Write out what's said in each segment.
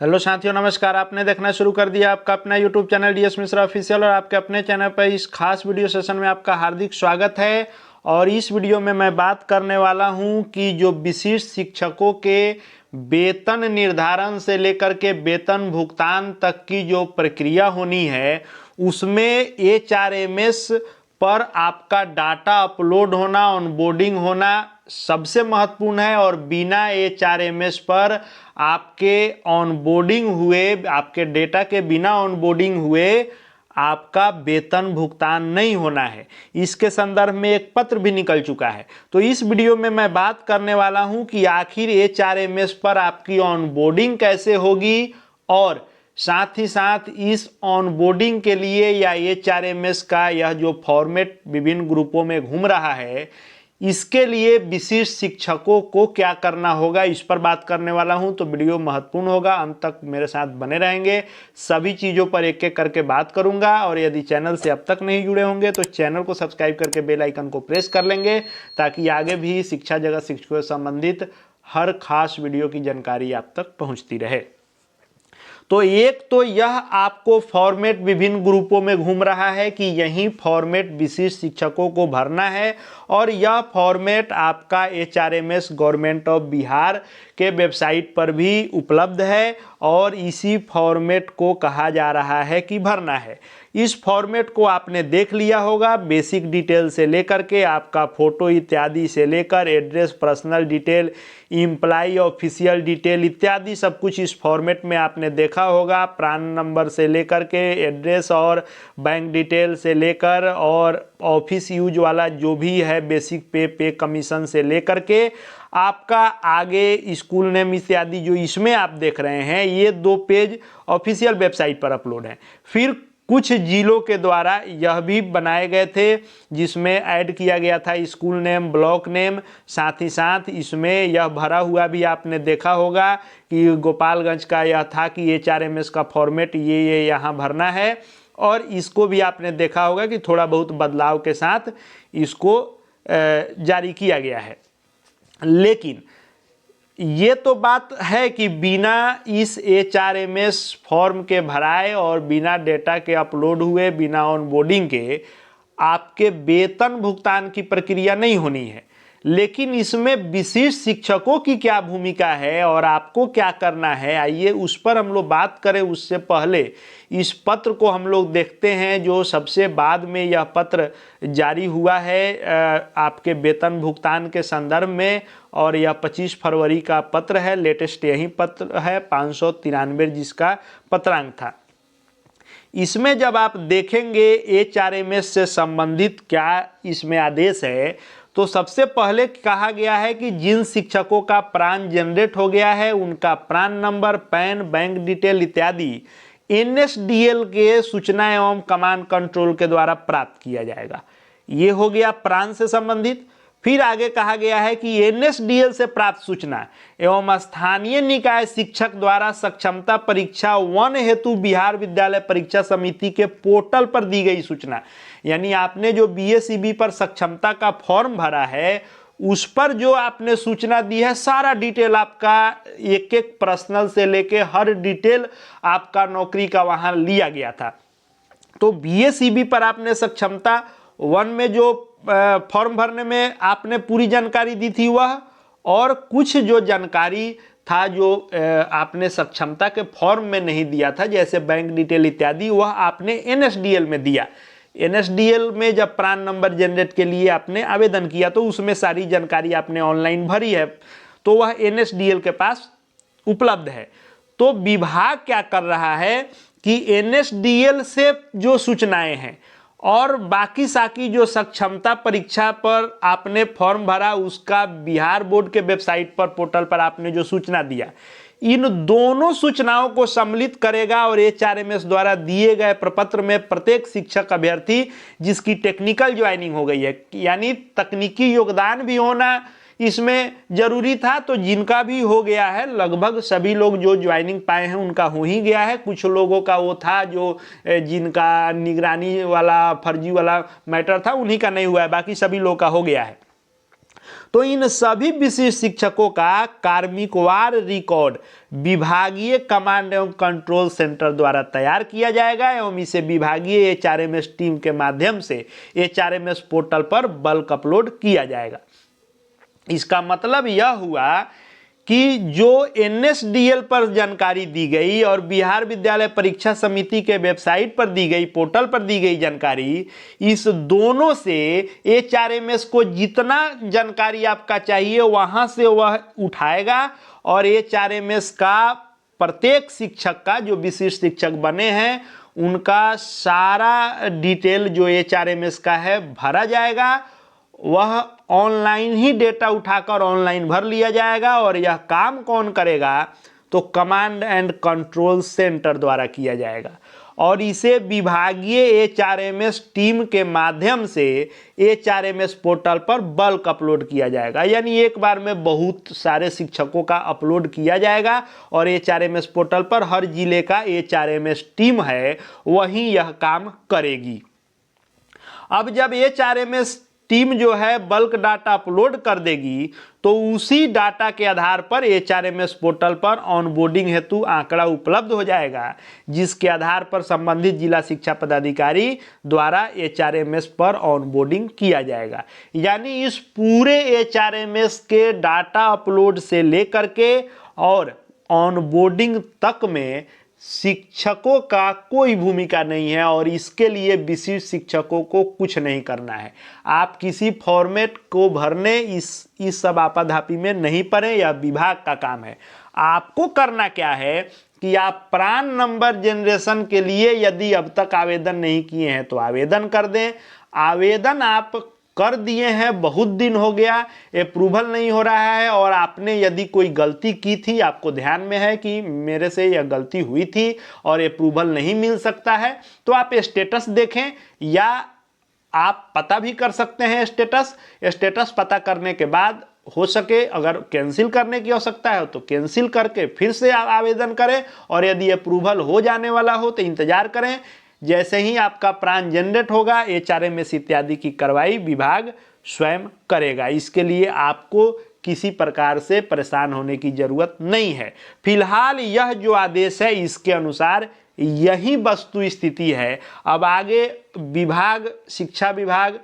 Hello साथियों, नमस्कार। आपने देखना शुरू कर दिया आपका अपना YouTube channel DS Mishra official, और आपके अपने चैनल पर इस खास वीडियो सेशन में आपका हार्दिक स्वागत है। और इस वीडियो में मैं बात करने वाला हूं कि जो विशिष्ट शिक्षकों के वेतन निर्धारण से लेकर के वेतन भुगतान तक की जो प्रक्रिया होनी है, उसमें एचआरएमएस पर आपका डाटा अपलोड होना, ऑनबोर्डिंग होना सबसे महत्वपूर्ण है। और बिना एचआरएमएस पर आपके ऑनबोर्डिंग हुए, आपके डेटा के बिना ऑनबोर्डिंग हुए आपका वेतन भुगतान नहीं होना है। इसके संदर्भ में एक पत्र भी निकल चुका है। तो इस वीडियो में मैं बात करने वाला हूं कि आखिर एचआरएमएस पर आपकी ऑनबोर्डिंग कैसे होगी, और साथ ही साथ इस ऑनबोर्डिंग के लिए या एचआरएमएस का यह जो फॉर्मेट विभिन्न ग्रुपों में घूम रहा है, इसके लिए विशिष्ट शिक्षकों को क्या करना होगा, इस पर बात करने वाला हूं। तो वीडियो महत्वपूर्ण होगा, अंत तक मेरे साथ बने रहेंगे। सभी चीज़ों पर एक एक करके बात करूंगा। और यदि चैनल से अब तक नहीं जुड़े होंगे तो चैनल को सब्सक्राइब करके बेल आइकन को प्रेस कर लेंगे, ताकि आगे भी शिक्षा जगत शिक्षकों से संबंधित हर खास वीडियो की जानकारी आप तक पहुँचती रहे। तो एक तो यह आपको फॉर्मेट विभिन्न ग्रुपों में घूम रहा है कि यही फॉर्मेट विशिष्ट शिक्षकों को भरना है, और यह फॉर्मेट आपका एचआरएमएस गवर्नमेंट ऑफ बिहार के वेबसाइट पर भी उपलब्ध है, और इसी फॉर्मेट को कहा जा रहा है कि भरना है। इस फॉर्मेट को आपने देख लिया होगा, बेसिक डिटेल से लेकर के आपका फोटो इत्यादि से लेकर address, personal detail, employ official detail इत्यादि सब कुछ इस फॉर्मेट में आपने देखा होगा। प्रान नंबर से लेकर के एड्रेस और बैंक डिटेल से लेकर और ऑफिस यूज वाला जो भी है बेसिक पे कमीशन से लेकर के आपका आगे स्कूल नेम इत्यादि जो इसमें आप देख रहे हैं, ये 2 पेज ऑफिशियल वेबसाइट पर अपलोड हैं। फिर कुछ जिलों के द्वारा यह भी बनाए गए थे जिसमें ऐड किया गया था स्कूल नेम, ब्लॉक नेम। साथ ही साथ इसमें यह भरा हुआ भी आपने देखा होगा कि गोपालगंज का यह था कि एचआरएमएस का फॉर्मेट ये यहाँ भरना है, और इसको भी आपने देखा होगा कि थोड़ा बहुत बदलाव के साथ इसको जारी किया गया है। लेकिन ये तो बात है कि बिना इस एचआरएमएस फॉर्म के भराए और बिना डेटा के अपलोड हुए, बिना ऑनबोर्डिंग के आपके वेतन भुगतान की प्रक्रिया नहीं होनी है। लेकिन इसमें विशिष्ट शिक्षकों की क्या भूमिका है और आपको क्या करना है, आइए उस पर हम लोग बात करें। उससे पहले इस पत्र को हम लोग देखते हैं, जो सबसे बाद में यह पत्र जारी हुआ है आपके वेतन भुगतान के संदर्भ में। और यह 25 फरवरी का पत्र है, लेटेस्ट यही पत्र है 593 जिसका पत्रांक था। इसमें जब आप देखेंगे एचआरएमएस से संबंधित क्या इसमें आदेश है, तो सबसे पहले कहा गया है कि जिन शिक्षकों का प्रान जनरेट हो गया है उनका PRAN number, pan, bank detail इत्यादि एनएसडीएल के सूचना एवं कमांड कंट्रोल के द्वारा प्राप्त किया जाएगा। ये हो गया प्रान से संबंधित। फिर आगे कहा गया है कि एनएसडीएल से प्राप्त सूचना एवं स्थानीय निकाय शिक्षक द्वारा सक्षमता परीक्षा 1 हेतु बिहार विद्यालय परीक्षा समिति के पोर्टल पर दी गई सूचना, यानी आपने जो बीएसईबी पर सक्षमता का फॉर्म भरा है उस पर जो आपने सूचना दी है, सारा डिटेल आपका एक एक पर्सनल से लेके हर डिटेल आपका नौकरी का वहां लिया गया था। तो बीएसईबी पर आपने सक्षमता 1 में जो फॉर्म भरने में आपने पूरी जानकारी दी थी वह, और कुछ जो जानकारी था जो आपने सक्षमता के फॉर्म में नहीं दिया था, जैसे बैंक डिटेल इत्यादि, वह आपने एनएसडीएल में दिया। एनएसडीएल में जब प्रान नंबर जनरेट के लिए आपने आवेदन किया तो उसमें सारी जानकारी आपने ऑनलाइन भरी है, तो वह एनएसडीएल के पास उपलब्ध है। तो विभाग क्या कर रहा है कि एनएसडीएल से जो सूचनाएं हैं और बाकी साकी जो सक्षमता परीक्षा पर आपने फॉर्म भरा उसका बिहार बोर्ड के वेबसाइट पर, पोर्टल पर आपने जो सूचना दिया, इन दोनों सूचनाओं को सम्मिलित करेगा। और एचआरएमएस द्वारा दिए गए प्रपत्र में प्रत्येक शिक्षक अभ्यर्थी जिसकी टेक्निकल ज्वाइनिंग हो गई है, यानी तकनीकी योगदान भी होना इसमें जरूरी था, तो जिनका भी हो गया है, लगभग सभी लोग जो ज्वाइनिंग पाए हैं उनका हो ही गया है। कुछ लोगों का वो था जो जिनका निगरानी वाला फर्जी वाला मैटर था, उन्हीं का नहीं हुआ है, बाकी सभी लोग का हो गया है। तो इन सभी विशिष्ट शिक्षकों का कार्मिकवार रिकॉर्ड विभागीय कमांड एवं कंट्रोल सेंटर द्वारा तैयार किया जाएगा एवं इसे विभागीय एचआरएमएस टीम के माध्यम से एचआरएमएस पोर्टल पर बल्क अपलोड किया जाएगा। इसका मतलब यह हुआ कि जो एनएसडीएल पर जानकारी दी गई और बिहार विद्यालय परीक्षा समिति के वेबसाइट पर दी गई, पोर्टल पर दी गई जानकारी, इस दोनों से एचआरएमएस को जितना जानकारी आपका चाहिए वहां से वह उठाएगा और एचआरएमएस का प्रत्येक शिक्षक का, जो विशिष्ट शिक्षक बने हैं, उनका सारा डिटेल जो एचआरएमएस का है भरा जाएगा। वह ऑनलाइन ही डेटा उठाकर ऑनलाइन भर लिया जाएगा और यह काम कौन करेगा, तो कमांड एंड कंट्रोल सेंटर द्वारा किया जाएगा और इसे विभागीय एचआरएमएस टीम के माध्यम से एचआरएमएस पोर्टल पर बल्क अपलोड किया जाएगा। यानी एक बार में बहुत सारे शिक्षकों का अपलोड किया जाएगा और एचआरएमएस पोर्टल पर हर जिले का एचआरएमएस टीम है वही यह काम करेगी। अब जब एचआरएमएस टीम जो है बल्क डाटा अपलोड कर देगी तो उसी डाटा के आधार पर एचआरएमएस पोर्टल पर ऑनबोर्डिंग हेतु आंकड़ा उपलब्ध हो जाएगा, जिसके आधार पर संबंधित जिला शिक्षा पदाधिकारी द्वारा एचआरएमएस पर ऑनबोर्डिंग किया जाएगा। यानी इस पूरे एचआरएमएस के डाटा अपलोड से लेकर के और ऑनबोर्डिंग तक में शिक्षकों का कोई भूमिका नहीं है और इसके लिए विशिष्ट शिक्षकों को कुछ नहीं करना है। आप किसी फॉर्मेट को भरने इस सब आपाधापी में नहीं पड़े, यह विभाग का काम है। आपको करना क्या है कि आप प्रान नंबर जनरेशन के लिए यदि अब तक आवेदन नहीं किए हैं तो आवेदन कर दें। आवेदन आप कर दिए हैं, बहुत दिन हो गया, अप्रूवल नहीं हो रहा है और आपने यदि कोई गलती की थी, आपको ध्यान में है कि मेरे से यह गलती हुई थी और अप्रूवल नहीं मिल सकता है, तो आप स्टेटस देखें या आप पता भी कर सकते हैं। स्टेटस पता करने के बाद हो सके अगर कैंसिल करने की आवश्यकता है तो कैंसिल करके फिर से आवेदन करें और यदि अप्रूवल हो जाने वाला हो तो इंतजार करें। जैसे ही आपका प्रान जनरेट होगा एचआरएमएस इत्यादि की कार्रवाई विभाग स्वयं करेगा। इसके लिए आपको किसी प्रकार से परेशान होने की जरूरत नहीं है। फिलहाल यह जो आदेश है इसके अनुसार यही वस्तु स्थिति है। अब आगे विभाग, शिक्षा विभाग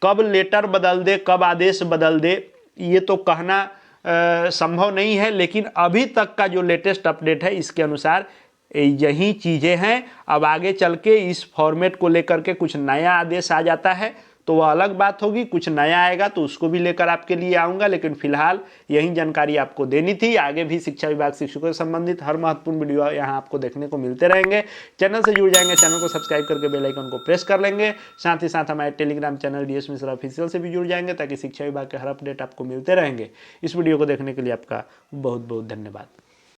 कब लेटर बदल दे, कब आदेश बदल दे, ये तो कहना संभव नहीं है, लेकिन अभी तक का जो लेटेस्ट अपडेट है इसके अनुसार यही चीज़ें हैं। अब आगे चल के इस फॉर्मेट को लेकर के कुछ नया आदेश आ जाता है तो वह अलग बात होगी, कुछ नया आएगा तो उसको भी लेकर आपके लिए आऊँगा, लेकिन फिलहाल यही जानकारी आपको देनी थी। आगे भी शिक्षा विभाग शिक्षकों से संबंधित हर महत्वपूर्ण वीडियो यहाँ आपको देखने को मिलते रहेंगे। चैनल से जुड़ जाएंगे, चैनल को सब्सक्राइब करके बेल आइकन को प्रेस कर लेंगे। साथ ही साथ हमारे Telegram channel DS Mishra official से भी जुड़ जाएंगे ताकि शिक्षा विभाग के हर अपडेट आपको मिलते रहेंगे। इस वीडियो को देखने के लिए आपका बहुत बहुत धन्यवाद।